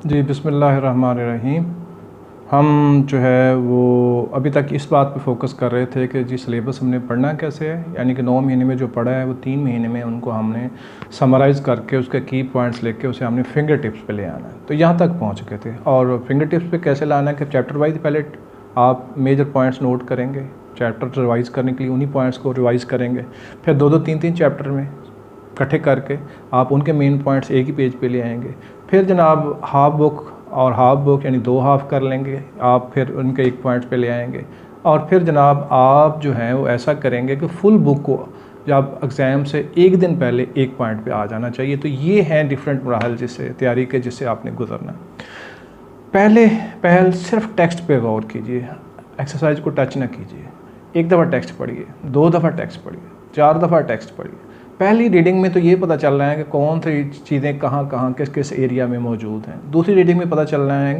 जी बिस्मिल्लाहिर्रहमानिर्रहीम। हम जो है वो अभी तक इस बात पे फोकस कर रहे थे कि जी सिलेबस हमने पढ़ना कैसे है, यानी कि 9 महीने में जो पढ़ा है वो 3 महीने में उनको हमने समराइज़ करके उसके की पॉइंट्स लेके उसे हमने फिंगर टिप्स पे ले आना है। तो यहाँ तक पहुँच गए थे। और फिंगर टिप्स पे कैसे लाना है कि चैप्टर वाइज पहले आप मेजर पॉइंट्स नोट करेंगे, चैप्टर रिवाइज़ करने के लिए उन्हीं पॉइंट्स को रिवाइज़ करेंगे, फिर 2-2 3-3 चैप्टर में इकट्ठे करके आप उनके मेन पॉइंट्स एक ही पेज पे ले आएंगे। फिर जनाब हाफ बुक और हाफ बुक यानी 2 हाफ कर लेंगे आप, फिर उनके एक पॉइंट पे ले आएंगे। और फिर जनाब आप जो हैं वो ऐसा करेंगे कि फुल बुक को जब एग्ज़ाम से एक दिन पहले एक पॉइंट पे आ जाना चाहिए। तो ये हैं डिफरेंट मराहल जिससे तैयारी के जिससे आपने गुजरना। पहल सिर्फ टेक्स्ट पे गौर कीजिए, एक्सरसाइज को टच ना कीजिए। 1 दफ़ा टेक्स्ट पढ़िए, 2 दफ़ा टेक्स्ट पढ़िए, 4 दफ़ा टेक्स्ट पढ़िए। पहली रीडिंग में तो ये पता चल रहा है कि कौन सी चीज़ें कहाँ कहाँ किस किस एरिया में मौजूद हैं। दूसरी रीडिंग में पता चल रहा है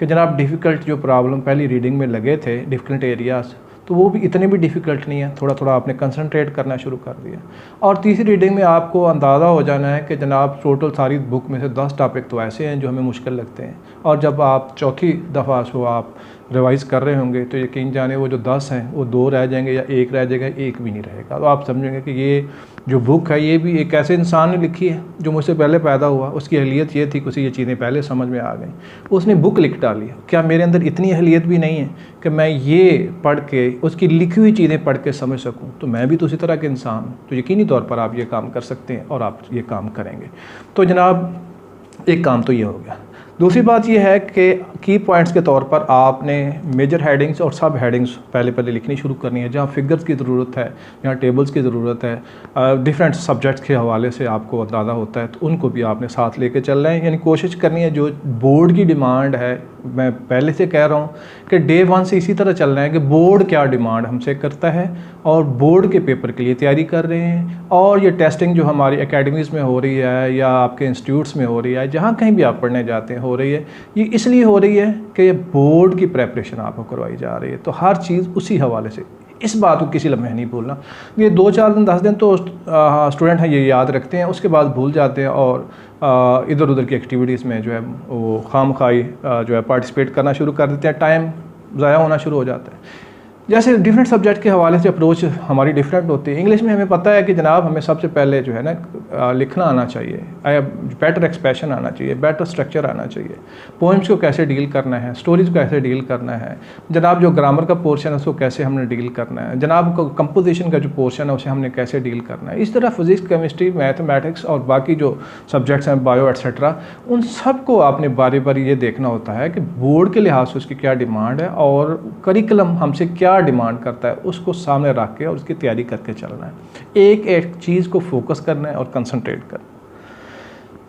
कि जनाब डिफ़िकल्ट जो प्रॉब्लम पहली रीडिंग में लगे थे, डिफ़िकल्ट एरियाज़, तो वो भी इतने भी डिफ़िकल्ट नहीं है, थोड़ा थोड़ा आपने कंसंट्रेट करना शुरू कर दिया। और तीसरी रीडिंग में आपको अंदाज़ा हो जाना है कि जनाब टोटल सारी बुक में से 10 टॉपिक तो ऐसे हैं जो हमें मुश्किल लगते हैं। और जब आप चौथी दफ़ा सो आप रिवाइज़ कर रहे होंगे तो यकीन जाने वो जो 10 हैं वो 2 रह जाएंगे या 1 रह जाएगा, 1 भी नहीं रहेगा। तो आप समझेंगे कि ये जो बुक है ये भी एक ऐसे इंसान ने लिखी है जो मुझसे पहले पैदा हुआ, उसकी अहलियत ये थी कि उसे ये चीज़ें पहले समझ में आ गई, उसने बुक लिख डाली। क्या मेरे अंदर इतनी अहलियत भी नहीं है कि मैं ये पढ़ के उसकी लिखी हुई चीज़ें पढ़ के समझ सकूँ? तो मैं भी तो उसी तरह के इंसान हूँ। तो यकीनी तौर पर आप ये काम कर सकते हैं और आप ये काम करेंगे। तो जनाब एक काम तो ये हो गया। दूसरी बात यह है कि की पॉइंट्स के तौर पर आपने मेजर हेडिंग्स और सब हेडिंग्स पहले लिखनी शुरू करनी है। जहाँ फिगर्स की ज़रूरत है, जहाँ टेबल्स की ज़रूरत है, डिफरेंट सब्जेक्ट्स के हवाले से आपको अंदाज़ा होता है, तो उनको भी आपने साथ लेके चलना है। यानी कोशिश करनी है जो बोर्ड की डिमांड है, मैं पहले से कह रहा हूँ कि डे 1 से इसी तरह चल रहा है कि बोर्ड क्या डिमांड हमसे करता है और बोर्ड के पेपर के लिए तैयारी कर रहे हैं। और ये टेस्टिंग जो हमारी एकेडमीज़ में हो रही है या आपके इंस्टीट्यूट्स में हो रही है, जहाँ कहीं भी आप पढ़ने जाते हैं हो रही है, ये इसलिए हो रही है कि ये बोर्ड की प्रेपरेशन आपको करवाई जा रही है। तो हर चीज़ उसी हवाले से, इस बात को किसी लम्हे नहीं भूलना। ये 2-4 दिन 10 दिन तो स्टूडेंट हैं ये याद रखते हैं, उसके बाद भूल जाते हैं और इधर उधर की एक्टिविटीज़ में जो है वो खामखाई जो है पार्टिसिपेट करना शुरू कर देते हैं, टाइम ज़ाया होना शुरू हो जाता है। जैसे डिफरेंट सब्जेक्ट के हवाले से अप्रोच हमारी डिफरेंट होती है। इंग्लिश में हमें पता है कि जनाब हमें सबसे पहले जो है ना लिखना आना चाहिए, बेटर एक्सप्रेशन आना चाहिए, बेटर स्ट्रक्चर आना चाहिए, पोइम्स को कैसे डील करना है, स्टोरीज़ को कैसे डील करना है, जनाब जो ग्रामर का पोर्शन है उसको कैसे हमने डील करना है, जनाब को कंपोजिशन का जो पोर्शन है उसे हमने कैसे डील करना है। इस तरह फिज़िक्स, केमिस्ट्री, मैथमेटिक्स और बाकी जो सब्जेक्ट्स हैं, बायो एट्सेट्रा, उन सब को आपने बारी बारी ये देखना होता है कि बोर्ड के लिहाज से उसकी क्या डिमांड है और करिकुलम हमसे क्या डिमांड करता है, उसको सामने रख के और उसकी तैयारी करके चलना है। एक एक चीज़ को फोकस करना है और कंसंट्रेट करना।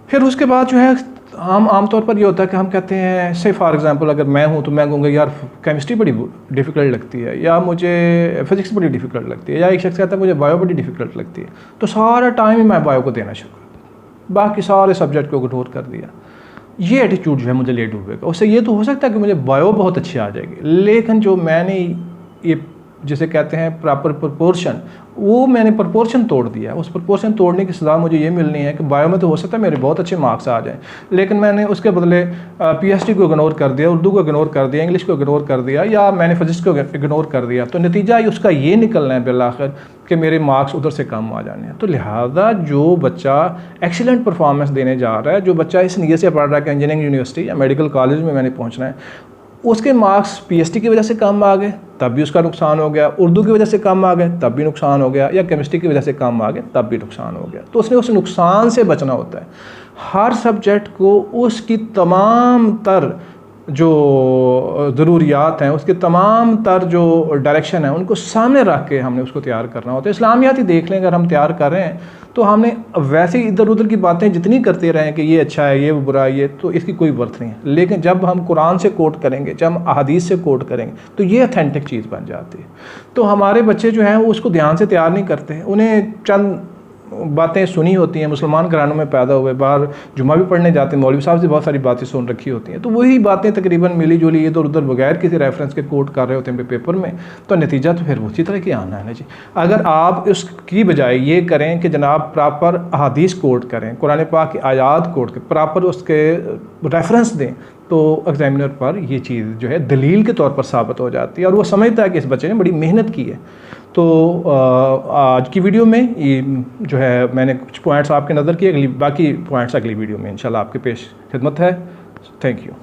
फिर उसके बाद जो है हम आमतौर पर ये होता है कि हम कहते हैं, से फॉर एग्जांपल अगर मैं हूँ तो मैं कहूँगा यार केमिस्ट्री बड़ी डिफ़िकल्ट लगती है, या मुझे फिज़िक्स बड़ी डिफ़िकल्ट लगती है, या एक शख्स कहता है मुझे बायो बड़ी डिफ़िकल्ट लगती है। तो सारा टाइम ही मैं बायो को देना शुरू कर दिया, बाकी सारे सब्जेक्ट को इग्नोर कर दिया। ये एटीट्यूड जो है मुझे ले डूबेगा। उससे ये तो हो सकता है कि मुझे बायो बहुत अच्छी आ जाएगी, लेकिन जो मैंने ये जिसे कहते हैं प्रॉपर प्रोपोर्शन, वो मैंने प्रोपोर्शन तोड़ दिया। उस प्रोपोर्शन तोड़ने की सज़ा मुझे ये मिलनी है कि बायो में तो हो सकता है मेरे बहुत अच्छे मार्क्स आ जाएं, लेकिन मैंने उसके बदले पीएचडी को इग्नोर कर दिया, उर्दू को इग्नोर कर दिया, इंग्लिश को इग्नोर कर दिया, या मैंने फिजिक्स को इग्नोर कर दिया। तो नतीजा उसका ये निकलना है बिलाखिर कि मेरे मार्क्स उधर से कम आ जाने हैं। तो लिहाजा जो बच्चा एक्सीलेंट परफॉर्मेंस देने जा रहा है, जो बच्चा इस नीयत से पढ़ रहा है कि इंजीनियरिंग यूनिवर्सिटी या मेडिकल कॉलेज में मैंने पहुँचना है, उसके मार्क्स पीएचडी की वजह से कम आ गए तब भी उसका नुकसान हो गया, उर्दू की वजह से कम आ गए तब भी नुकसान हो गया, या केमिस्ट्री की वजह से कम आ गए तब भी नुकसान हो गया। तो उसने उस नुकसान से बचना होता है। हर सब्जेक्ट को उसकी तमाम तर जो ज़रूरियात हैं, उसके तमाम तर जो डायरेक्शन है, उनको सामने रख के हमने उसको तैयार करना होता है। इस्लामियात ही देख लें, अगर हम तैयार कर रहे हैं तो हमने वैसे ही इधर उधर की बातें जितनी करते रहें कि ये अच्छा है, ये बुरा है, ये तो इसकी कोई वर्थ नहीं है। लेकिन जब हम कुरान से कोट करेंगे, जब हम अहादीस से कोट करेंगे, तो ये अथेंटिक चीज़ बन जाती है। तो हमारे बच्चे जो हैं वो उसको ध्यान से तैयार नहीं करते, उन्हें चंद बातें सुनी होती हैं, मुसलमान घरानों में पैदा हुए, बाहर जुमा भी पढ़ने जाते हैं, मौलवी साहब से बहुत सारी बातें सुन रखी होती हैं, तो वही बातें तकरीबन मिली जुली इधर उधर बगैर किसी रेफरेंस के कोट कर रहे होते हैं अपने पेपर में, तो नतीजा तो फिर उसी तरह की आना है ना जी। अगर आप उसकी बजाय ये करें कि जनाब प्रॉपर अहादीस कोट करें, कुरान पाक की आयात कोट करें, प्रॉपर उसके रेफरेंस दें, तो एग्जामिनर पर ये चीज़ जो है दलील के तौर पर साबित हो जाती है और वो समझता है कि इस बच्चे ने बड़ी मेहनत की है। तो आज की वीडियो में ये जो है मैंने कुछ पॉइंट्स आपके नज़र किए, बाकी पॉइंट्स अगली वीडियो में इंशाल्लाह आपके पेश खिदमत है। Thank you.